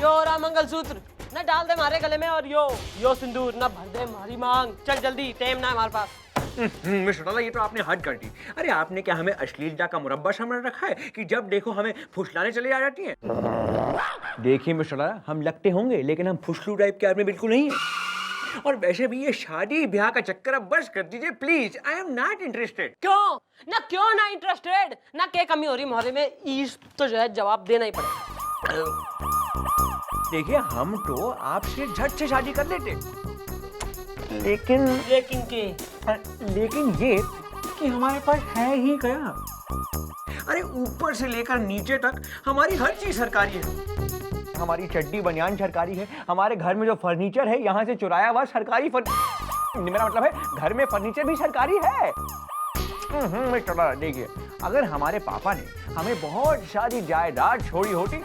यो रहा मंगलसूत्र, न डाल दे हमारे गले में, और यो सिंदूर न भर दे हमारी मांग। चल जल्दी, टाइम ना हमारे पास। मिस्टर डाला, ये तो आपने हद कर दी। अरे आपने क्या हमें अश्लीलता का मुरब्बा समझ रखा है कि जब देखो हमें फुसलाने चले आ जाती हैं? देखिए मिस्टर डाला, हम लगते होंगे लेकिन हम फुसलू टाइप के आदमी बिल्कुल नहीं है। और वैसे भी ये शादी ब्याह का चक्कर अब बस कर दीजिए please. I am not interested. क्यों ना इंटरेस्टेड? ना क्या कमी हो रही मोहरे में? इस तो जो है जवाब देना ही पड़ेगा। देखिए हम तो आपसे झट से शादी कर लेते, लेकिन ये कि हमारे पास है ही क्या। अरे ऊपर से लेकर नीचे तक हमारी हर चीज सरकारी है। हमारी चड्डी बनियान सरकारी है। हमारे घर में जो फर्नीचर है यहाँ से चुराया हुआ सरकारी मेरा मतलब है घर में फर्नीचर भी सरकारी है। देखिए, अगर हमारे पापा ने हमें बहुत सारी जायदाद छोड़ी होती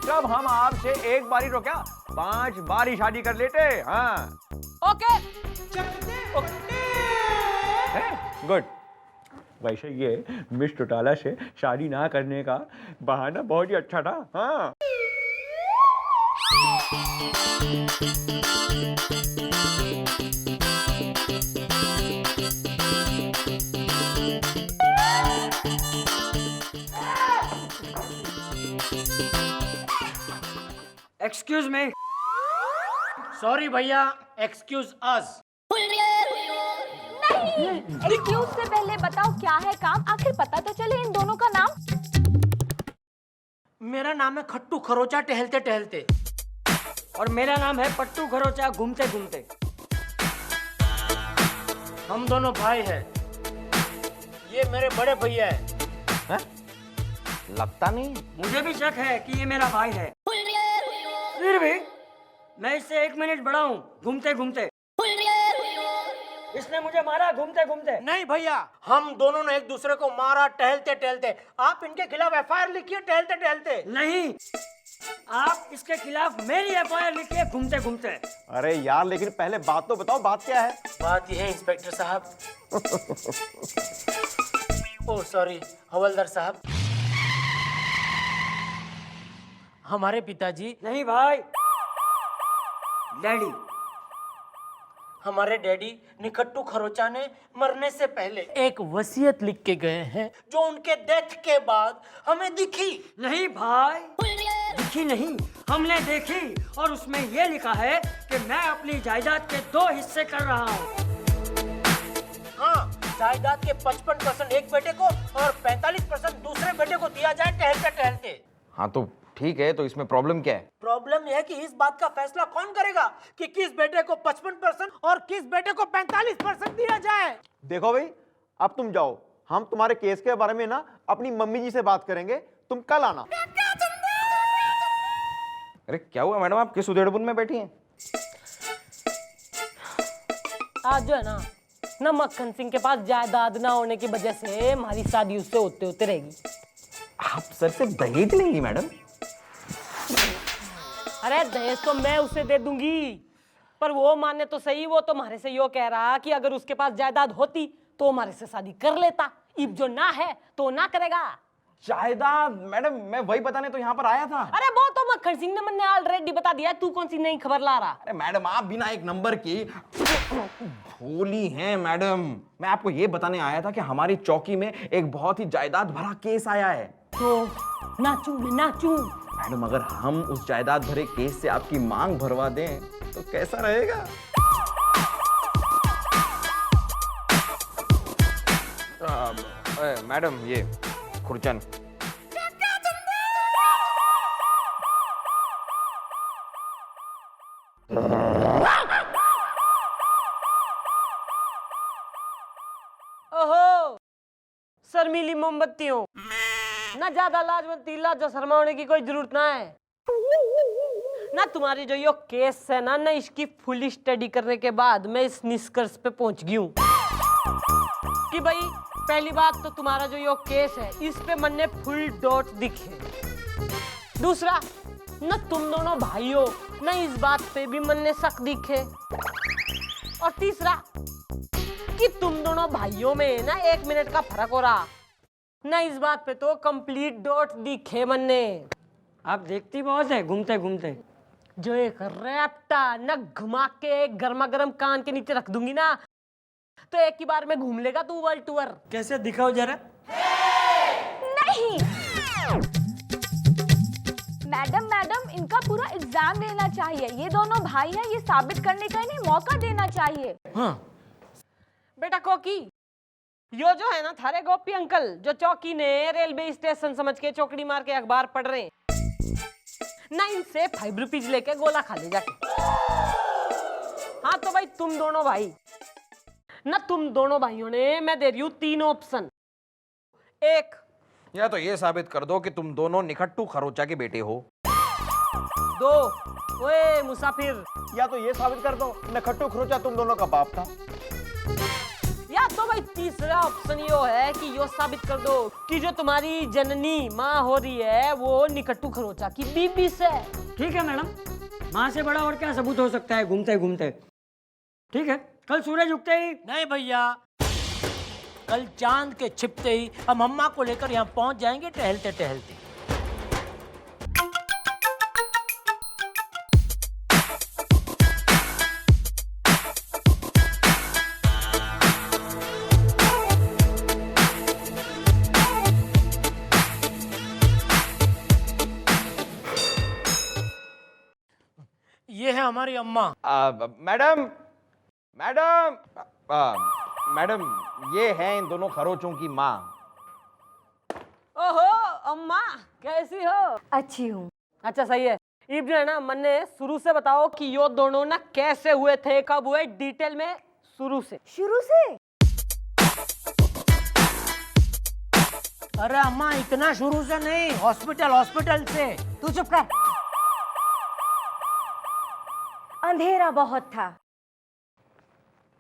तब हम आपसे एक बारी तो क्या 5 बारी शादी कर लेते। हाँ ओके, गुड। वैसे ये मिस चौटाला से शादी ना करने का बहाना बहुत ही अच्छा था। हाँ एक्सक्यूज मी, सॉरी भैया, एक्सक्यूज अस। नहीं, एक्सक्यूज से पहले बताओ क्या है काम, आखिर पता तो चले इन दोनों का नाम। मेरा नाम है खट्टू खरोचा टहलते टहलते, और मेरा नाम है पट्टू खरोचा घूमते घूमते। हम दोनों भाई हैं। ये मेरे बड़े भैया है। लगता नहीं। मुझे भी शक है कि ये मेरा भाई है, फिर भी मैं इससे 1 मिनट बड़ा हूँ घूमते घूमते। इसने मुझे मारा घूमते घूमते। नहीं भैया, हम दोनों ने एक दूसरे को मारा टहलते टहलते। आप इनके खिलाफ FIR लिखिए टहलते टहलते। नहीं, आप इसके खिलाफ मेरी FIR लिखिए घूमते घूमते। अरे यार, लेकिन पहले बात तो बताओ, बात क्या है? बात यह है इंस्पेक्टर साहब, ओह सॉरी हवलदार साहब, हमारे पिताजी, नहीं भाई डैडी, हमारे डैडी निकट्टू खरोचा ने मरने से पहले एक वसीयत लिख के गए हैं जो उनके डेथ के बाद हमें दिखी। नहीं भाई, दिखी नहीं, हमने देखी, और उसमें यह लिखा है कि मैं अपनी जायदाद के 2 हिस्से कर रहा हूँ। हाँ, जायदाद के 55% एक बेटे को और 45% दूसरे बेटे को दिया जाए टहलते टहलते। हाँ तो ठीक है, तो इसमें प्रॉब्लम क्या है? प्रॉब्लम यह है कि इस बात का फैसला कौन करेगा कि किस बेटे को 55% और किस बेटे को 45% दिया जाए। देखो भाई, अब तुम जाओ, हम तुम्हारे केस के बारे में ना अपनी मम्मी जी से बात करेंगे, तुम कल आना। अरे क्या हुआ मैडम, आप किस उधेड़बुन में बैठी हैं? आज जो है ना मक्खन सिंह के पास जायदाद ना होने की वजह से हमारी शादी उससे होते होते रहेगी। आप सर से दहेज लेंगी मैडम? अरे दहेज तो मैं उसे दे दूंगी, पर वो माने तो सही, वो तो हमारे से यो कह रहा कि अगर उसके पास जायदाद होती तो हमारे से शादी कर लेता, इब जो ना है तो ना करेगा। जायदाद मैडम, मैं वही बताने तो यहाँ पर आया था। अरे वो तो मक्खन सिंह ने मैंने ऑलरेडी बता दिया, तू कौन सी नई खबर ला रहा? अरे मैडम, आप बिना एक नंबर की भोली हैं मैडम। मैं आपको ये बताने आया था कि हमारी चौकी में एक बहुत ही जायदाद भरा केस आया है। तो नाचू मैडम, अगर हम उस जायदाद भरे केस से आपकी मांग भरवा दें तो कैसा रहेगा? मैडम, ये खुरचन। ओहो, शर्मीली मोमबत्तियों, ना ज्यादा लाजवंती लाजा शर्मा होने की कोई जरूरत ना है ना। तुम्हारी जो ये केस है ना इसकी फुल स्टडी करने के बाद मैं इस निष्कर्ष पे पहुंच गई हूँ कि भाई पहली बात तो तुम्हारा जो ये केस है इस पे मन ने फुल डॉट दिखे। दूसरा, न तुम दोनों भाई हो, न इस बात पे भी मन ने शक दिखे। और तीसरा कि तुम दोनों भाइयों में ना 1 मिनट का फर्क हो रहा, ना इस बात पे तो कंप्लीट डॉट दिखे मन ने। आप देखती बहुत है घूमते घूमते। जो एक रैप्टा नक घुमा के गर्मा गर्म कान के नीचे रख दूंगी ना, तो एक ही बार में घूम लेगा तू वर्ल्ड टूर। कैसे दिखाओ जरा। नहीं मैडम मैडम, इनका पूरा एग्जाम लेना चाहिए। ये दोनों भाई हैं, ये साबित करने का इन्हें मौका देना चाहिए। हाँ बेटा कोकी, यो जो है ना थारे गोपी अंकल, जो चौकी ने रेलवे स्टेशन समझ के चौकड़ी मार के अखबार पढ़ रहे हैं ना, इनसे 5 रुपीज लेके गोला खा ले जाके। हाँ तो भाई तुम दोनों भाई ना, तुम दोनों भाइयों ने मैं दे रही हूँ 3 ऑप्शन। एक, या तो ये साबित कर दो कि तुम दोनों निखट्टू खरोचा के बेटे हो। 2, ओए मुसाफिर, या तो ये साबित कर दो निखट्टू खरोचा तुम दोनों का बाप था। या तो भाई तीसरा ऑप्शन यो है कि यो साबित कर दो कि जो तुम्हारी जननी माँ हो रही है वो निकट्टू खरोचा की बीबी से। ठीक है मैडम, माँ से बड़ा और क्या सबूत हो सकता है घूमते घूमते। ठीक है, कल सूरज उगते ही। नहीं भैया, कल चांद के छिपते ही हम अम्मा को लेकर यहाँ पहुंच जाएंगे टहलते टहलते। ये है हमारी अम्मा। मैडम मैडम मैडम, ये हैं इन दोनों खरोचों की माँ। ओहो अम्मा, कैसी हो? अच्छी हूँ। अच्छा सही है। इब जो है ना, मन्ने शुरू से बताओ कि यो दोनों ना कैसे हुए थे, कब हुए, डिटेल में शुरू से। शुरू से? अरे अम्मा, इतना शुरू से नहीं, हॉस्पिटल से। तू चुप कर। अंधेरा बहुत था,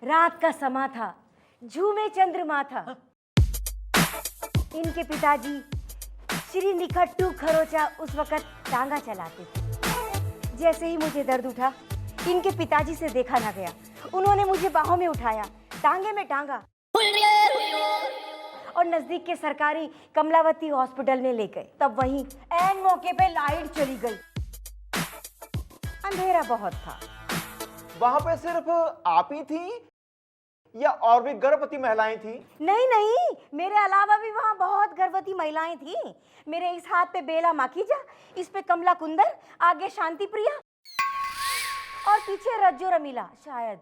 रात का समा था, झूमे चंद्रमा था। इनके पिताजी श्री निखट्टू खरोचा उस वक्त टांगा चलाते थे। जैसे ही मुझे दर्द उठा, इनके पिताजी से देखा ना गया। उन्होंने मुझे बाहों में उठाया, टांगे में टांगा और नजदीक के सरकारी कमलावती हॉस्पिटल में ले गए। तब वहीं ऐन मौके पे लाइट चली गई। अंधेरा बहुत था। वहां पे सिर्फ आप ही थी या और भी गर्भवती महिलाएं थी? नहीं नहीं, मेरे अलावा भी वहाँ बहुत गर्भवती महिलाएं थीं। मेरे इस हाथ पे बेला माखीजा, इस पे कमला कुंदर, आगे शांति प्रिया और पीछे रज्जो रमीला। शायद,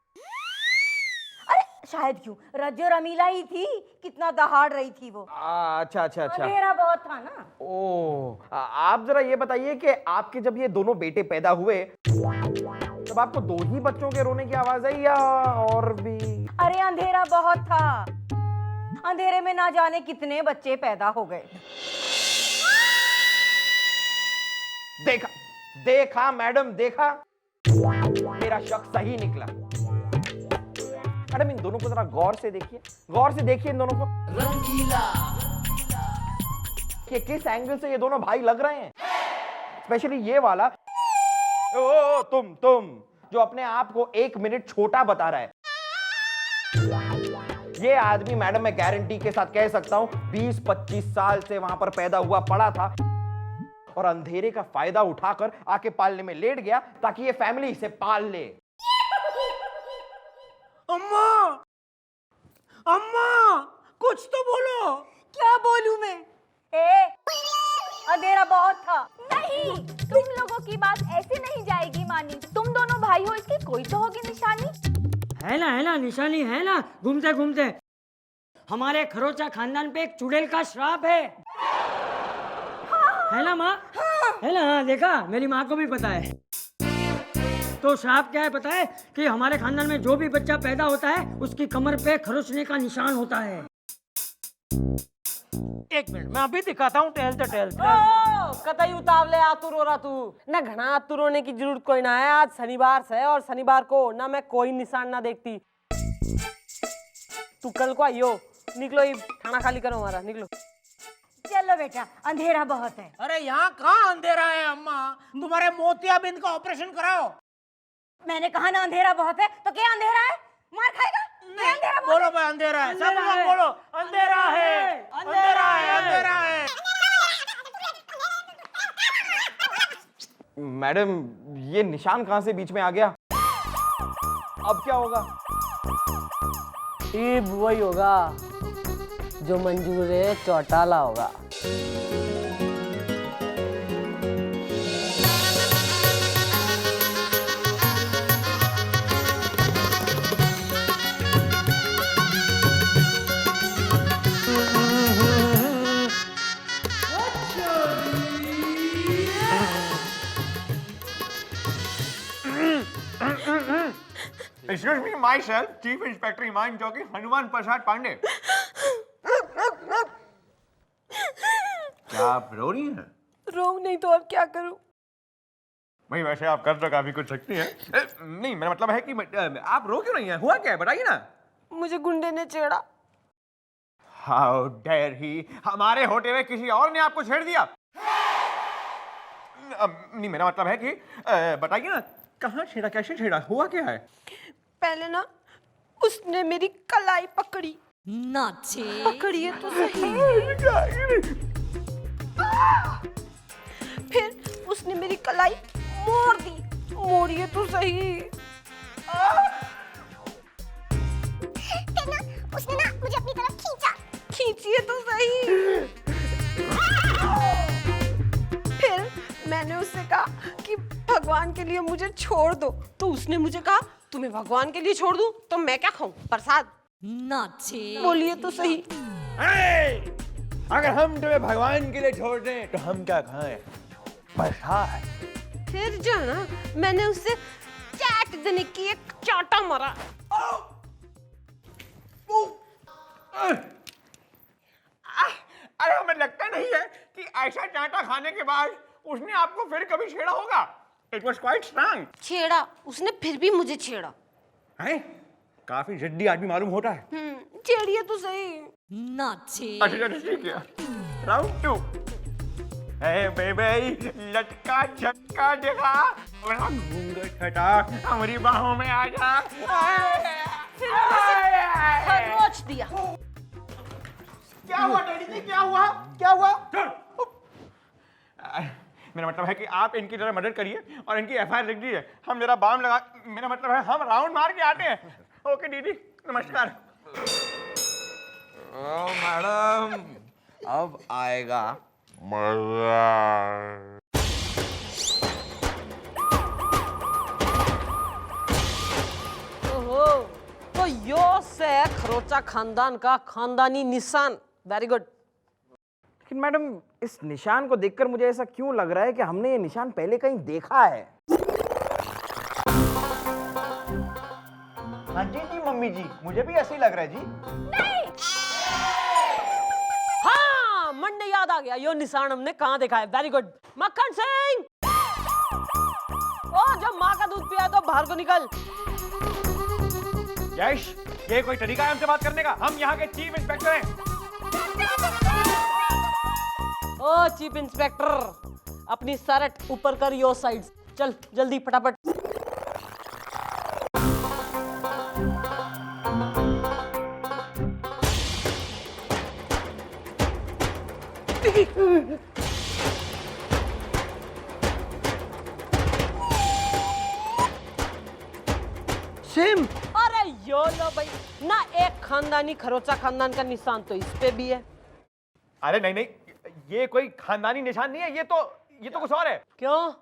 अरे शायद क्यों, रज्जो रमीला ही थी। कितना दहाड़ रही थी वो। अच्छा अच्छा अच्छा। अंधेरा बहुत था ना। ओह, आप जरा ये बताइए कि आपके जब ये दोनों बेटे पैदा हुए तब आपको 2 ही बच्चों के रोने की आवाज आई या और भी? अरे अंधेरा बहुत था, अंधेरे में ना जाने कितने बच्चे पैदा हो गए। देखा देखा मैडम, देखा, मेरा शक सही निकला। मैडम इन दोनों को जरा गौर से देखिए, गौर से देखिए इन दोनों को। रंगीला, कि किस एंगल से ये दोनों भाई लग रहे हैं। स्पेशली ये वाला, ओ तुम जो अपने आप को 1 मिनट छोटा बता रहा है। ये आदमी मैडम, मैं गारंटी के साथ कह सकता हूं 20-25 साल से वहां पर पैदा हुआ पड़ा था और अंधेरे का फायदा उठाकर आके पालने में लेट गया ताकि ये फैमिली इसे पाल ले। अम्मा, अम्मा, कुछ तो बोलो। क्या बोलूं मैं? अंधेरा बहुत था। नहीं, तुम लोगों की बात ऐसे नहीं जाएगी मानी। तुम दोनों भाई हो, इसकी कोई तो होगी निशानी। है ना निशानी है ना। घूमते घूमते हमारे खरोचा खानदान पे एक चुड़ैल का श्राप है। है ना माँ? है ना? हाँ, देखा, मेरी माँ को भी पता है। तो श्राप क्या है पता है? कि हमारे खानदान में जो भी बच्चा पैदा होता है उसकी कमर पे खरोचने का निशान होता है। 1 मिनट, मैं अभी दिखाता हूँ टहलते टहलते। कतई उतावले आतुर हो रहा तू ना, घना आतुर होने की जरूरत कोई ना है। आज शनिवार से और शनिवार को ना मैं कोई निशान ना देखती। तू कल को आइयो। निकलो, ये खाना खाली करो हमारा, निकलो। चलो बेटा, अंधेरा बहुत है। अरे यहाँ कहाँ अंधेरा है अम्मा? तुम्हारे मोतियाबिंद का ऑपरेशन कराओ। मैंने कहा ना अंधेरा बहुत है, तो क्या अंधेरा है? मार खाएगा? क्या अंधेरा बहुत बोलो भाई, अंधेरा है। सब लोग बोलो, अंधेरा है, अंधेरा है, अंधेरा है। मैडम ये निशान कहां से बीच में आ गया? अब क्या होगा? ये वही होगा जो मंजूर है, चौटाला होगा। Excuse me, myself, Chief Inspector ईमान चौकी हनुमान प्रसाद पांडे। क्या आप रो रही हैं? रो नहीं तो अब क्या करूं? भाई वैसे आप कर तो काफी कुछ सकती हैं। नहीं मेरा मतलब है कि आप रो क्यों रही हैं? हुआ क्या है बताइए ना। मुझे गुंडे ने छेड़ा। हाउ डेयर ही, हमारे होते हुए किसी और ने आपको छेड़ दिया? नहीं मेरा मतलब है कि बताइए ना, कहाँ छेड़ा, कैसे छेड़ा, हुआ क्या है? पहले ना उसने मेरी कलाई पकड़ी। पकड़ी है तो सही। फिर उसने मेरी कलाई मोड़ दी। मोड़िए तो सही। उसने ना मुझे अपनी तरफ खींचा। खींचिए तो सही। फिर मैंने उससे कहा कि भगवान के लिए मुझे छोड़ दो, तो उसने मुझे कहा तुम्हें भगवान के लिए छोड़ दूं तो मैं क्या खाऊं, प्रसाद? बोलिए तो सही। अगर हम तुम्हें भगवान के लिए छोड़ दें तो हम क्या खाएं? प्रसाद। फिर जो है ना, मैंने उससे चाट देने की एक चाटा मारा। अरे हमें लगता नहीं है कि ऐसा चाटा खाने के बाद उसने आपको फिर कभी छेड़ा होगा। It was quite strong. छेड़ा उसने, फिर भी मुझे छेड़ा। हैं? काफी जिद्दी आदमी मालूम होता है। छेड़िए तो सही। अच्छा ठीक है। राउंड 2। हे बेबी, लटका झटका देखा, बड़ा घूंघट हटा, हमारी बाहों में आ जा। खरोच दिया। क्या हुआ डैडी जी, क्या हुआ? क्या हुआ? मेरा मतलब है कि आप इनकी जरा मदद करिए और इनकी एफआईआर लिख दीजिए। हम जरा बाम लगा, मेरा मतलब है हम राउंड मार के आते हैं। ओके दीदी, नमस्कार। ओ मैडम, अब आएगा ओहो, तो यो से खरोचा खानदान का खानदानी निशान। Very good. लेकिन मैडम इस निशान को देखकर मुझे ऐसा क्यों लग रहा है कि हमने ये निशान पहले कहीं देखा है? हाँ जी मम्मी जी, मुझे भी ऐसे ही लग रहा है जी। हाँ, मन ने याद आ गया, यो निशान हमने कहाँ देखा है। Very good. मक्खन सिंह, ओ जब माँ का दूध पिया तो बाहर को निकल। यश, ये कोई तरीका है हमसे बात करने का? हम यहाँ के चीफ इंस्पेक्टर हैं। ओ चीफ इंस्पेक्टर, अपनी सरट ऊपर कर, यो साइड। चल जल्दी फटाफट। सेम। अरे यो लो भाई ना, एक खानदानी खरोचा खानदान का निशान तो इस पे भी है। अरे नहीं, ये कोई खानदानी निशान नहीं है, ये तो कुछ और है। क्यों?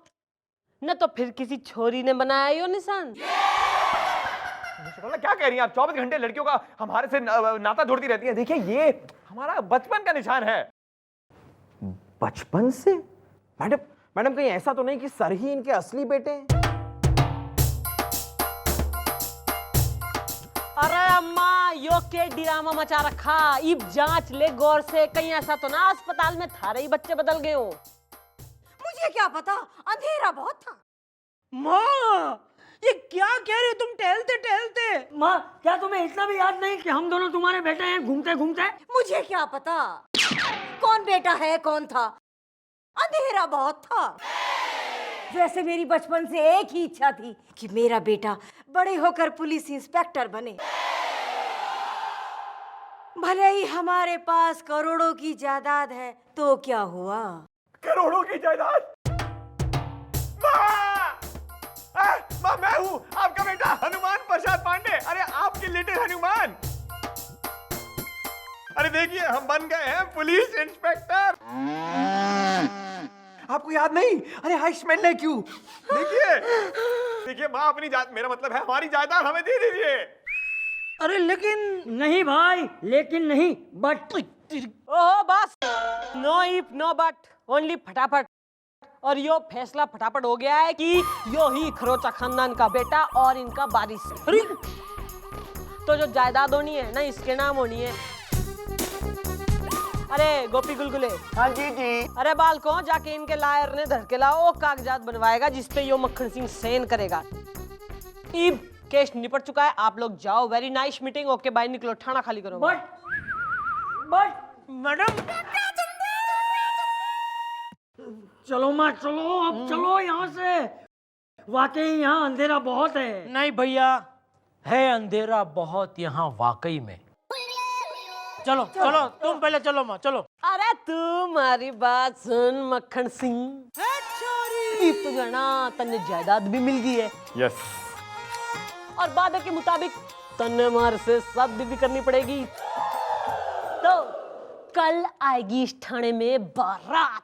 न तो फिर किसी छोरी ने बनाया यो निशान। क्या कह रही हैं आप? 24 घंटे लड़कियों का हमारे से नाता जोड़ती रहती है। देखिए ये हमारा बचपन का निशान है। बचपन से? मैडम कहीं ऐसा तो नहीं कि सर ही इनके असली बेटे हैं? अरे अम्मा, यो के ड्रामा मचा रखा। इब जांच ले गौर से, कहीं ऐसा तो ना अस्पताल में थारे ही बच्चे बदल गए हो। मुझे क्या पता, अंधेरा बहुत था। माँ, ये क्या कह रहे हो तुम टहलते टहलते? माँ, क्या तुम्हें इतना भी याद नहीं कि हम दोनों तुम्हारे बेटे हैं घूमते घूमते? मुझे क्या पता कौन बेटा है कौन था, अंधेरा बहुत था। वैसे मेरी बचपन से एक ही इच्छा थी कि मेरा बेटा बड़े होकर पुलिस इंस्पेक्टर बने। भले ही हमारे पास करोड़ों की जायदाद है तो क्या हुआ? करोड़ों की जायदाद? हनुमान प्रसाद पांडे, अरे आपके लिटिल हनुमान। अरे देखिए हम बन गए हैं पुलिस इंस्पेक्टर। आपको याद नहीं? अरे हाई स्मेल है क्यों? देखिए माँ अपनी मेरा मतलब है हमारी जायदाद हमें दे दीजिए। अरे लेकिन नहीं भाई, लेकिन नहीं बट। ओहो बस, no if no but, only फटाफट। और यो फैसला फटाफट हो गया है कि यो ही खरोचा खानदान का बेटा और इनका वारिस। अरे तो जो जायदाद होनी है ना इसके नाम होनी है। अरे गोपी गुलगुले। हाँ जी जी। अरे बालको जाके इनके लायर ने धर के लाओ, कागजात बनवाएगा जिसपे यो मक्खन सिंह सेन करेगा। ईब केस निपट चुका है, आप लोग जाओ। Very nice meeting, okay bye, निकलो, ठाणा खाली करो। बट मैडम, चलो माँ चलो, अब चलो यहाँ से। वाकई यहाँ अंधेरा बहुत है। नहीं भैया, है अंधेरा बहुत यहाँ वाकई में। चलो चलो, तुम पहले चलो माँ, चलो। अरे तुम्हारी बात सुन मक्खन सिंह, ईब तो जो है ना तन्ने जायदाद भी मिल गई है। यस। और वादे के मुताबिक तन्ने मार से शादी भी करनी पड़ेगी। तो कल आएगी इस थाने में बारात।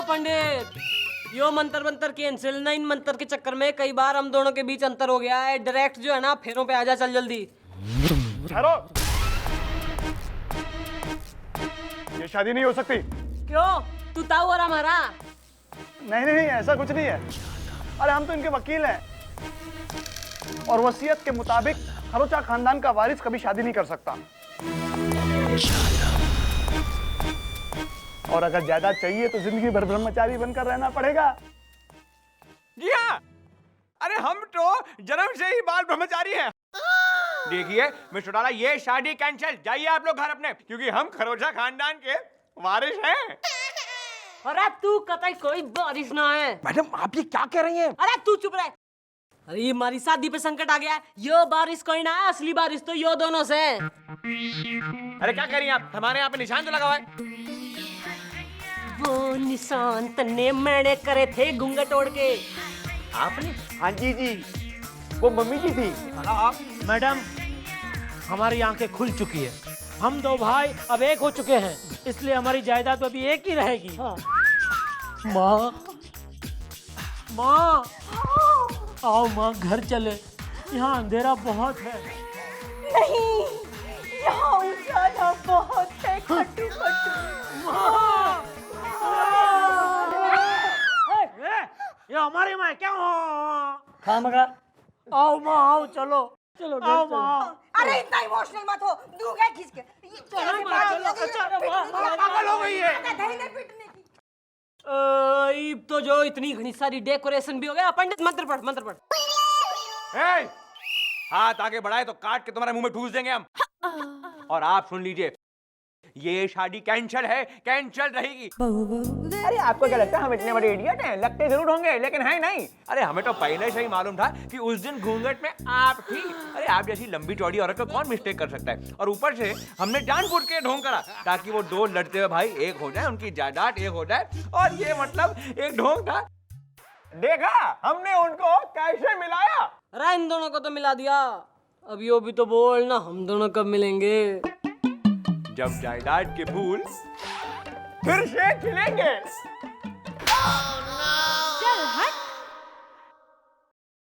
पंडित, यो मंत्र मंत्र कैंसिल ना। इन मंत्र के चक्कर में कई बार हम दोनों के बीच अंतर हो गया है। डायरेक्ट जो है ना फेरों पे आजा, चल जल्दी। ठहरो, ये शादी नहीं हो सकती। क्यों? तू ताऊ और हमारा? नहीं नहीं, ऐसा कुछ नहीं है। अरे हम तो इनके वकील हैं और वसीयत के मुताबिक खरोचा खानदान का वारिस कभी शादी नहीं कर सकता। और अगर जायदाद चाहिए तो जिंदगी भर ब्रह्मचारी बनकर रहना पड़ेगा। जी हाँ, अरे हम तो जन्म से ही बाल ब्रह्मचारी हैं। देखिए मिस्टर डाला, ये शादी कैंसिल। जाइए आप लोग घर अपने, क्योंकि हम खरोचा खानदान के वारिस हैं। अरे तू कतई कोई बारिश ना है। मैडम आप ये क्या कह रही हैं? अरे तू चुप रह। अरे हमारी शादी पे संकट आ गया है। यो बारिश कोई ना है, असली बारिश तो यो दोनों से। अरे क्या कह रही हैं आप? हमारे यहाँ पे निशान तो लगा हुआ है। वो निशान तन्ने मैंने करे थे घूंघट तोड़ के। आपने? हाँ जी जी, वो मम्मी की थी। मैडम, हमारी आंखें खुल चुकी है। हम दो भाई अब एक हो चुके हैं, इसलिए हमारी जायदाद अभी एक ही रहेगी। माँ, माँ, आओ माँ, घर चले। यहाँ अंधेरा बहुत है। नहीं, यहाँ उजाला बहुत है। खट्टू खट्टू। ये हमारी माँ क्या हो? आओ माँ, आओ, चलो चलो, आओ माँ। अरे इतना इमोशनल मत हो, दूंगा खींच के। ये कैसे पागल हो गई है। दहीने पीटने की। ईब तो जो इतनी घनी सारी डेकोरेशन भी हो गया। पंडित मंत्र पढ़, मंत्र पढ़। हे! हाथ आगे बढ़ाए तो काट के तुम्हारे मुंह में ठूस देंगे हम। और आप सुन लीजिए, ये शादी कैंसिल है, कैंसिल रहेगी। अरे आपको क्या लगता है हम इतने बड़े इडियट हैं? लगते जरूर होंगे लेकिन है नहीं। अरे हमें तो पहले से ही मालूम था कि उस दिन घूंघट में आप थी। अरे आप जैसी लंबी चौड़ी औरत को कौन मिस्टेक कर सकता है? और ऊपर से हमने जानबूझ के ढोंग करा ताकि वो दो लड़ते हुए भाई एक हो जाए, उनकी जायदाद एक हो जाए। और ये मतलब एक ढोंग था। देखा हमने उनको कैसे मिलाया। अरे इन दोनों को तो मिला दिया। अब यो भी तो बोल ना, हम दोनों कब मिलेंगे? जब जायदाद के फूल फिर से खिलेंगे।